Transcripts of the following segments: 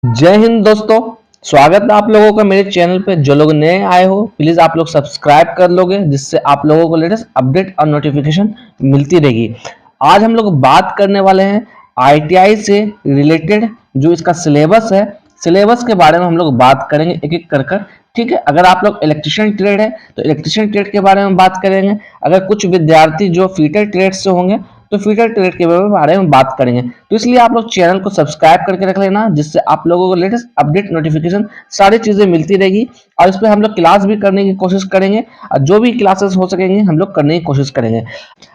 जय हिंद दोस्तों। स्वागत है आप लोगों का मेरे चैनल पे। जो लोग नए आए हो प्लीज आप लोग सब्सक्राइब कर लोगे, जिससे आप लोगों को लेटेस्ट अपडेट और नोटिफिकेशन मिलती रहेगी। आज हम लोग बात करने वाले हैं आईटीआई से रिलेटेड जो इसका सिलेबस है। सिलेबस के बारे में हम लोग बात करेंगे एक एक कर कर। ठीक है, अगर आप लोग इलेक्ट्रिशियन ट्रेड है तो इलेक्ट्रिशियन ट्रेड के बारे में बात करेंगे। अगर कुछ विद्यार्थी जो फीटर ट्रेड से होंगे तो फ्यूचर ट्रेड के बारे में बात करेंगे। तो इसलिए आप लोग चैनल को सब्सक्राइब करके रख लेना, जिससे आप लोगों को लेटेस्ट अपडेट नोटिफिकेशन सारी चीजें मिलती रहेगी। और इस पर हम लोग क्लास भी करने की कोशिश करेंगे और जो भी क्लासेस हो सकेंगे हम लोग करने की कोशिश करेंगे।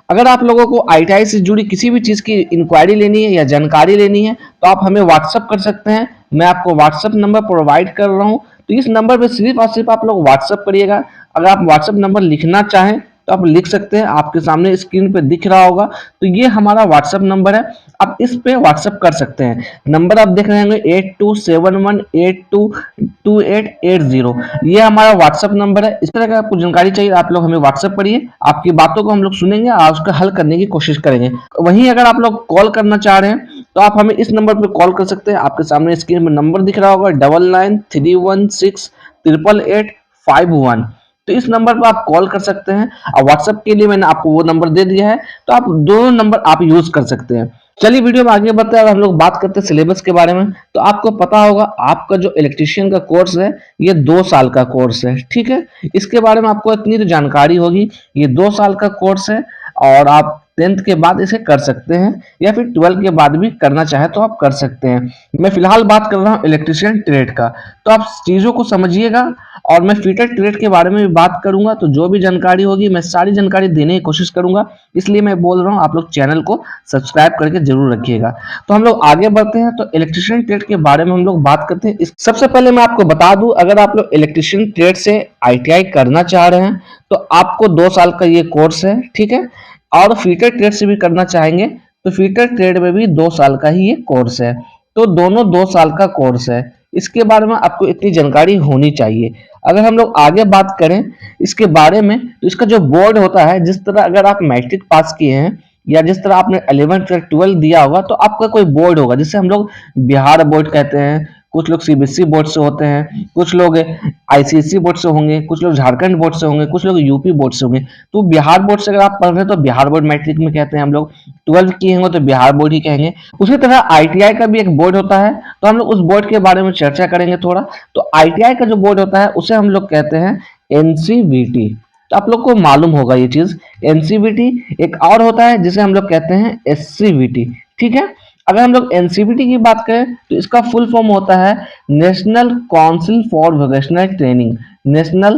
अगर आप लोगों को आईटीआई से जुड़ी किसी भी चीज की इंक्वायरी लेनी है या जानकारी लेनी है तो आप हमें व्हाट्सअप कर सकते हैं। मैं आपको व्हाट्सअप नंबर प्रोवाइड कर रहा हूँ, तो इस नंबर पर सिर्फ और सिर्फ आप लोग व्हाट्सअप करिएगा। अगर आप व्हाट्सअप नंबर लिखना चाहें तो आप लिख सकते हैं, आपके सामने स्क्रीन पे दिख रहा होगा। तो ये हमारा व्हाट्सएप नंबर है, आप इस पे व्हाट्सएप कर सकते हैं। नंबर आप देख रहे होंगे 8271822880। ये हमारा व्हाट्सएप नंबर है। इस तरह का आपको जानकारी चाहिए आप लोग हमें व्हाट्सएप करिए, आपकी बातों को हम लोग सुनेंगे और उसका हल करने की कोशिश करेंगे। वहीं अगर आप लोग कॉल करना चाह रहे हैं तो आप हमें इस नंबर पर कॉल कर सकते हैं। आपके सामने स्क्रीन पर नंबर दिख रहा होगा 9931688851। तो इस नंबर पर आप कॉल कर सकते हैं और व्हाट्सएप के लिए मैंने आपको वो नंबर दे दिया है, तो आप दोनों नंबर आप यूज कर सकते हैं। चलिए वीडियो में आगे बढ़ते हैं। अगर हम लोग बात करते हैं सिलेबस के बारे में तो आपको पता होगा आपका जो इलेक्ट्रिशियन का कोर्स है ये 2 साल का कोर्स है। ठीक है, इसके बारे में आपको इतनी तो जानकारी होगी। ये 2 साल का कोर्स है और आप 10th के बाद इसे कर सकते हैं या फिर 12 के बाद भी करना चाहे तो आप कर सकते हैं। मैं फिलहाल बात कर रहा हूँ इलेक्ट्रिशियन ट्रेड का, तो आप चीज़ों को समझिएगा। और मैं फीटर ट्रेड के बारे में भी बात करूंगा, तो जो भी जानकारी होगी मैं सारी जानकारी देने की कोशिश करूंगा। इसलिए मैं बोल रहा हूँ आप लोग चैनल को सब्सक्राइब करके जरूर रखिएगा। तो हम लोग आगे बढ़ते हैं। तो इलेक्ट्रिशियन ट्रेड के बारे में हम लोग बात करते हैं। सबसे पहले मैं आपको बता दूं, अगर आप लोग इलेक्ट्रिशियन ट्रेड से आईटीआई करना चाह रहे हैं तो आपको 2 साल का ये कोर्स है। ठीक है, और फीटर ट्रेड से भी करना चाहेंगे तो फीटर ट्रेड में भी 2 साल का ही ये कोर्स है। तो दोनों 2 साल का कोर्स है। इसके बारे में आपको इतनी जानकारी होनी चाहिए। अगर हम लोग आगे बात करें इसके बारे में तो इसका जो बोर्ड होता है, जिस तरह अगर आप मैट्रिक पास किए हैं या जिस तरह आपने 11th या 12 दिया होगा तो आपका कोई बोर्ड होगा, जिसे हम लोग बिहार बोर्ड कहते हैं। कुछ लोग सीबीएसई बोर्ड से होते हैं, कुछ लोग आईसीएसई बोर्ड से होंगे, कुछ लोग झारखंड बोर्ड से होंगे, कुछ लोग यूपी बोर्ड से होंगे। तो बिहार बोर्ड से अगर आप पढ़ रहे हैं तो बिहार बोर्ड मैट्रिक में कहते हैं हम लोग। 12 किए होंगे तो बिहार बोर्ड ही कहेंगे। उसी तरह आईटीआई का भी एक बोर्ड होता है, तो हम लोग उस बोर्ड के बारे में चर्चा करेंगे थोड़ा। तो आईटीआई का जो बोर्ड होता है उसे हम लोग कहते हैं एनसीवीटी। तो आप लोग को मालूम होगा ये चीज। एनसीवीटी एक और होता है जिसे हम लोग कहते हैं एससीवीटी। ठीक है, अगर हम लोग एनसीवीटी की बात करें तो इसका फुल फॉर्म होता है national council for vocational training. National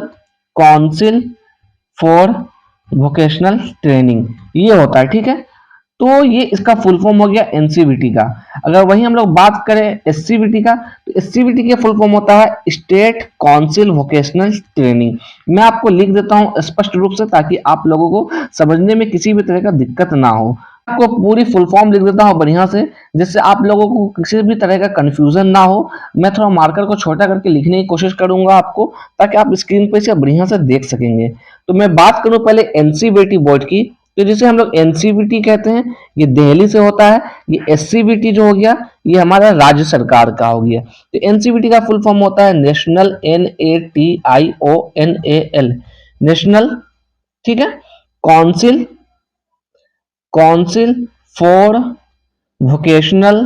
council for vocational training ये होता है। ठीक है, तो ये इसका फुल फॉर्म हो गया एनसीवीटी का। अगर वही हम लोग बात करें एससीवीटी का तो एससीवीटी का फुल फॉर्म होता है स्टेट काउंसिल वोकेशनल ट्रेनिंग। मैं आपको लिख देता हूं स्पष्ट रूप से ताकि आप लोगों को समझने में किसी भी तरह का दिक्कत ना हो। आपको पूरी फुल फॉर्म लिख देता हूं बढ़िया से, जिससे आप लोगों को किसी भी तरह का कंफ्यूजन ना हो। मैं थोड़ा मार्कर को छोटा करके लिखने की कोशिश करूंगा आपको, ताकि आप स्क्रीन पे इसे बढ़िया से देख सकेंगे। तो मैं बात करूं पहले एनसीवीटी बोर्ड की, तो जिसे हम लोग एनसीवीटी कहते हैं ये दिल्ली से होता है। ये एससीवीटी जो हो गया ये हमारा राज्य सरकार का हो गया। तो एनसीवीटी का फुल फॉर्म होता है नेशनल, NATIONAL, नेशनल। ठीक है, council council for vocational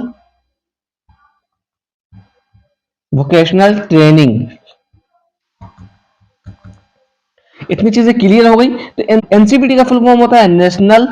vocational training. इतनी चीजें क्लियर हो गई। तो एनसीपीटी का फुल फॉर्म होता है national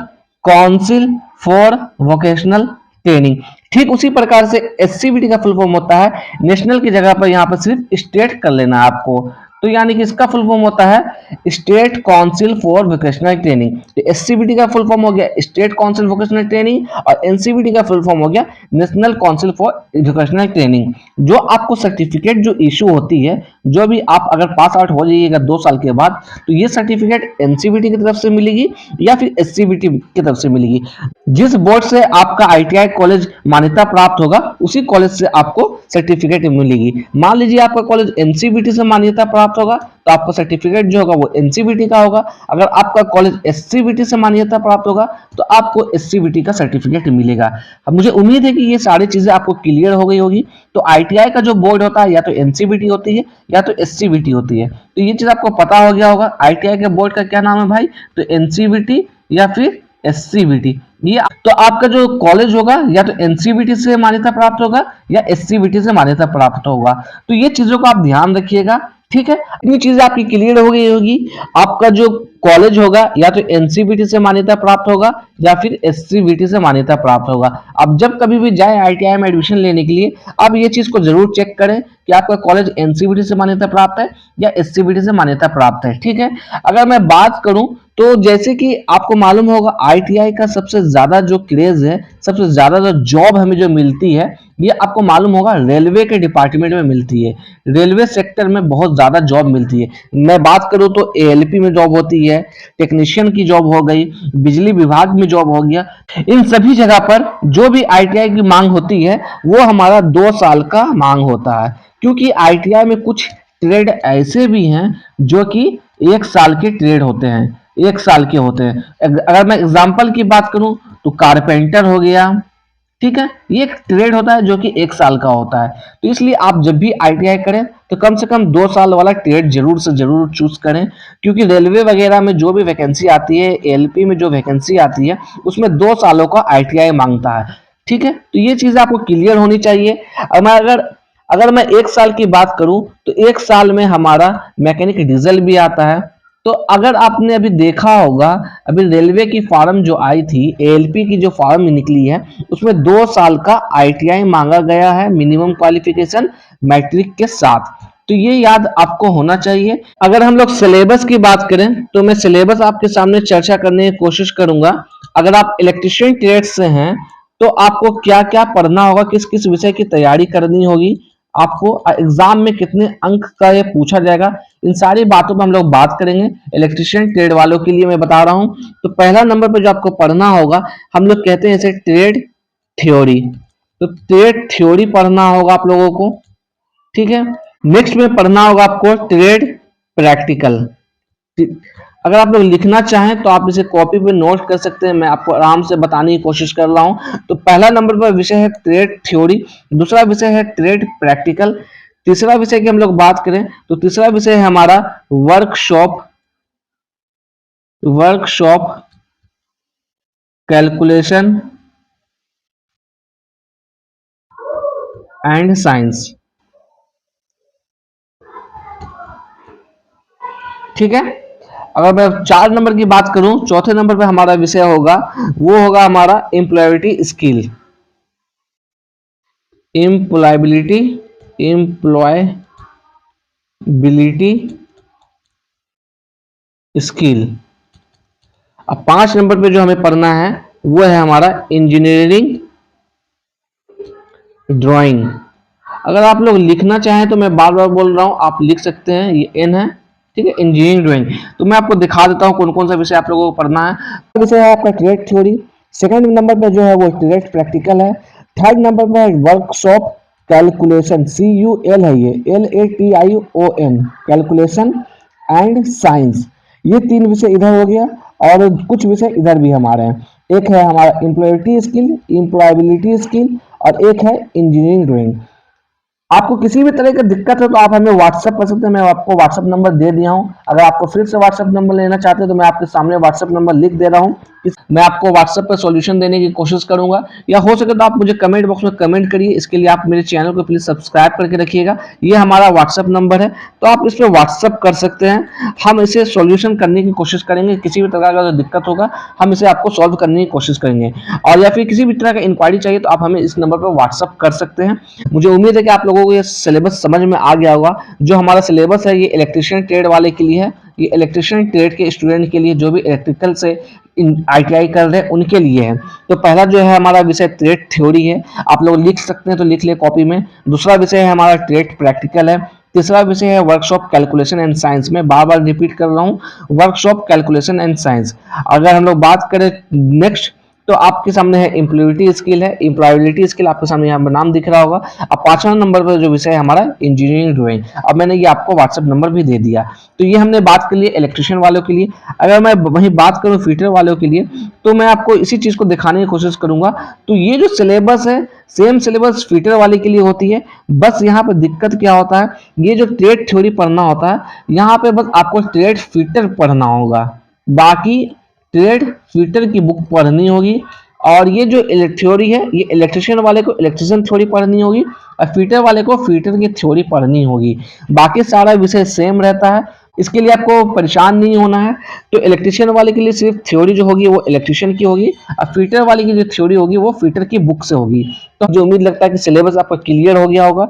council for vocational training. ठीक उसी प्रकार से एससीबीटी का फुल फॉर्म होता है, नेशनल की जगह पर यहां पर सिर्फ स्टेट कर लेना है आपको। तो यानी कि इसका फुल फॉर्म होता है state council for vocational training. तो एससीबीटी का फुल फॉर्म हो गया स्टेट काउंसिल वोकेशनल ट्रेनिंग और एनसीबीटी का फुल फॉर्म हो गया national council for vocational training. जो आपको सर्टिफिकेट जो इशू होती है, जो भी आप अगर पास आउट हो जाइएगा 2 साल के बाद, तो ये सर्टिफिकेट एनसीबीटी की तरफ से मिलेगी या फिर एससीबीटी की तरफ से मिलेगी। जिस बोर्ड से आपका आईटीआई कॉलेज मान्यता प्राप्त होगा उसी कॉलेज से आपको सर्टिफिकेट मिलेगी। मान लीजिए आपका कॉलेज एनसीबीटी से मान्यता प्राप्त प्राप्त होगा तो आपका सर्टिफिकेट जो होगा वो एनसीवीटी का होगा। अगर आपका कॉलेज एससीवीटी से मान्यता प्राप्त होगा तो आपको एससीवीटी का सर्टिफिकेट मिलेगा। अब मुझे उम्मीद है कि ये सारी चीजें आपको क्लियर हो गई होगी। तो आईटीआई का जो बोर्ड होता है या तो एनसीवीटी होती है या तो एससीवीटी होती है, तो ये चीज आपको पता हो गया होगा। आईटीआई के बोर्ड का क्या नाम है भाई, तो एनसीवीटी या फिर एससीवीटी। ये तो आपका जो कॉलेज होगा या तो एनसीवीटी से मान्यता प्राप्त होगा या एससीवीटी से मान्यता प्राप्त होगा। तो ये चीजों का आप ध्यान रखिएगा, ठीक है। इतनी चीजें आपकी क्लियर हो गई होगी। आपका जो कॉलेज होगा या तो एनसीवीटी से मान्यता प्राप्त होगा या फिर एससीवीटी से मान्यता प्राप्त होगा। अब जब कभी भी जाए आईटीआई में एडमिशन लेने के लिए, आप ये चीज को जरूर चेक करें कि आपका कॉलेज एनसीवीटी से मान्यता प्राप्त है या एससीवीटी से मान्यता प्राप्त है, ठीक है। अगर मैं बात करूं तो जैसे कि आपको मालूम होगा आईटीआई का सबसे ज्यादा जो क्रेज है, सबसे ज्यादा जो जॉब हमें जो मिलती है, ये आपको मालूम होगा रेलवे के डिपार्टमेंट में मिलती है। रेलवे सेक्टर में बहुत ज्यादा जॉब मिलती है। मैं बात करूं तो एएलपी में जॉब होती है, टेक्नीशियन की जॉब हो गई, बिजली विभाग में जॉब हो गया। इन सभी जगह पर जो भी आईटीआई की मांग होती है वो हमारा 2 साल का मांग होता है, क्योंकि आईटीआई में कुछ ट्रेड ऐसे भी हैं जो कि 1 साल के ट्रेड होते हैं, 1 साल के होते हैं। अगर मैं एग्जाम्पल की बात करूं तो कारपेंटर हो गया, ठीक है, ये एक ट्रेड होता है जो कि 1 साल का होता है। तो इसलिए आप जब भी आईटीआई करें तो कम से कम 2 साल वाला ट्रेड जरूर से जरूर चूज करें, क्योंकि रेलवे वगैरह में जो भी वैकेंसी आती है, एलपी में जो वैकेंसी आती है, उसमें 2 सालों का आईटीआई मांगता है, ठीक है। तो ये चीज आपको क्लियर होनी चाहिए। अगर मैं 1 साल की बात करूं तो 1 साल में हमारा मैकेनिक डीजल भी आता है। तो अगर आपने अभी देखा होगा, अभी रेलवे की फॉर्म जो आई थी, एएलपी की जो फॉर्म निकली है, उसमें 2 साल का आईटीआई मांगा गया है, मिनिमम क्वालिफिकेशन मैट्रिक के साथ। तो ये याद आपको होना चाहिए। अगर हम लोग सिलेबस की बात करें तो मैं सिलेबस आपके सामने चर्चा करने की कोशिश करूंगा। अगर आप इलेक्ट्रिशियन ट्रेड से हैं तो आपको क्या क्या पढ़ना होगा, किस किस विषय की तैयारी करनी होगी, आपको एग्जाम में कितने अंक का ये पूछा जाएगा, इन सारी बातों पर हम लोग बात करेंगे। इलेक्ट्रिशियन ट्रेड वालों के लिए मैं बता रहा हूं। तो पहला नंबर पर जो आपको पढ़ना होगा, हम लोग कहते हैं इसे ट्रेड थ्योरी। तो ट्रेड थ्योरी पढ़ना होगा आप लोगों को, ठीक है। नेक्स्ट में पढ़ना होगा आपको ट्रेड प्रैक्टिकल। अगर आप लोग लिखना चाहें तो आप इसे कॉपी पे नोट कर सकते हैं, मैं आपको आराम से बताने की कोशिश कर रहा हूं। तो पहला नंबर पर विषय है ट्रेड थ्योरी, दूसरा विषय है ट्रेड प्रैक्टिकल, तीसरा विषय की हम लोग बात करें तो तीसरा विषय है हमारा वर्कशॉप कैलकुलेशन एंड साइंस, ठीक है। अगर मैं 4 नंबर की बात करूं, चौथे नंबर पे हमारा विषय होगा, वो होगा हमारा एम्प्लॉयबिलिटी स्किल, एम्प्लॉयबिलिटी स्किल। अब 5 नंबर पे जो हमें पढ़ना है वो है हमारा इंजीनियरिंग ड्राइंग। अगर आप लोग लिखना चाहें तो मैं बार बार बोल रहा हूं, आप लिख सकते हैं, ये एन है, ठीक है, इंजीनियरिंग ड्राइंग। तो मैं आपको दिखा देता हूं कौन कौन सा विषय आप लोगों को पढ़ना है। विषय है आपका ट्रेड थ्योरी, सेकंड नंबर पे जो है वो ट्रेड प्रैक्टिकल है, थर्ड नंबर पे वर्कशॉप कैलकुलेशन, CUL है, ये LATION, कैलकुलेशन एंड साइंस। ये 3 विषय इधर हो गया और कुछ विषय इधर भी हमारे हैं। एक है हमारा एम्प्लॉयबिलिटी स्किल और एक है इंजीनियरिंग ड्राइंग। आपको किसी भी तरह की दिक्कत है तो आप हमें व्हाट्सएप कर सकते हैं, मैं आपको व्हाट्सएप नंबर दे दिया हूं। अगर आपको फिर से व्हाट्सएप नंबर लेना चाहते हैं तो मैं आपके सामने व्हाट्सएप नंबर लिख दे रहा हूं, मैं आपको व्हाट्सएप पर सॉल्यूशन देने की कोशिश करूंगा। या हो सके तो आप मुझे कमेंट बॉक्स में कमेंट करिए। इसके लिए आप मेरे चैनल को प्लीज सब्सक्राइब करके रखिएगा। ये हमारा व्हाट्सएप नंबर है, तो आप इस पर व्हाट्सएप कर सकते हैं। हम इसे सॉल्यूशन करने की कोशिश करेंगे। किसी भी तरह का जो दिक्कत होगा हम इसे आपको सॉल्व करने की कोशिश करेंगे। और या फिर किसी भी तरह का इंक्वायरी चाहिए तो आप हमें इस नंबर पर व्हाट्सएप कर सकते हैं। मुझे उम्मीद है कि आप लोगों को ये सिलेबस समझ में आ गया होगा। जो हमारा सिलेबस है ये इलेक्ट्रिशियन ट्रेड वाले के लिए है, ये इलेक्ट्रिशियन ट्रेड के स्टूडेंट के लिए, जो भी इलेक्ट्रिकल से आईटीआई कर रहे हैं उनके लिए है। तो पहला जो है हमारा विषय ट्रेड थ्योरी है, आप लोग लिख सकते हैं तो लिख ले कॉपी में। दूसरा विषय है हमारा ट्रेड प्रैक्टिकल है, तीसरा विषय है वर्कशॉप कैलकुलेशन एंड साइंस। में बार बार रिपीट कर रहा हूं, वर्कशॉप कैलकुलेशन एंड साइंस। अगर हम लोग बात करें नेक्स्ट तो आपके सामने है एम्प्लॉयबिलिटी स्किल है, एम्प्लॉयबिलिटी स्किल आपके सामने यहाँ पर नाम दिख रहा होगा। अब 5वां नंबर पर जो विषय है हमारा इंजीनियरिंग ड्राइंग। अब मैंने ये आपको व्हाट्सएप नंबर भी दे दिया। तो ये हमने बात कर ली इलेक्ट्रिशियन वालों के लिए। अगर मैं वही बात करूँ फिटर वालों के लिए, तो मैं आपको इसी चीज को दिखाने की कोशिश करूंगा। तो ये जो सिलेबस है सेम सिलेबस फिटर वाले के लिए होती है। बस यहाँ पर दिक्कत क्या होता है, ये जो ट्रेड थ्योरी पढ़ना होता है, यहाँ पे बस आपको ट्रेड फिटर पढ़ना होगा, बाकी ट्रेड फिटर की बुक पढ़नी होगी। और ये जो थ्योरी है ये इलेक्ट्रिशियन वाले को इलेक्ट्रिशियन थ्योरी पढ़नी होगी और फिटर वाले को फिटर की थ्योरी पढ़नी होगी। बाकी सारा विषय सेम रहता है, इसके लिए आपको परेशान नहीं होना है। तो इलेक्ट्रिशियन वाले के लिए सिर्फ थ्योरी जो होगी वो इलेक्ट्रिशियन की होगी और फिटर वाले की जो थ्योरी होगी वो फिटर की बुक से होगी। तो जो उम्मीद लगता है कि सिलेबस आपका क्लियर हो गया होगा।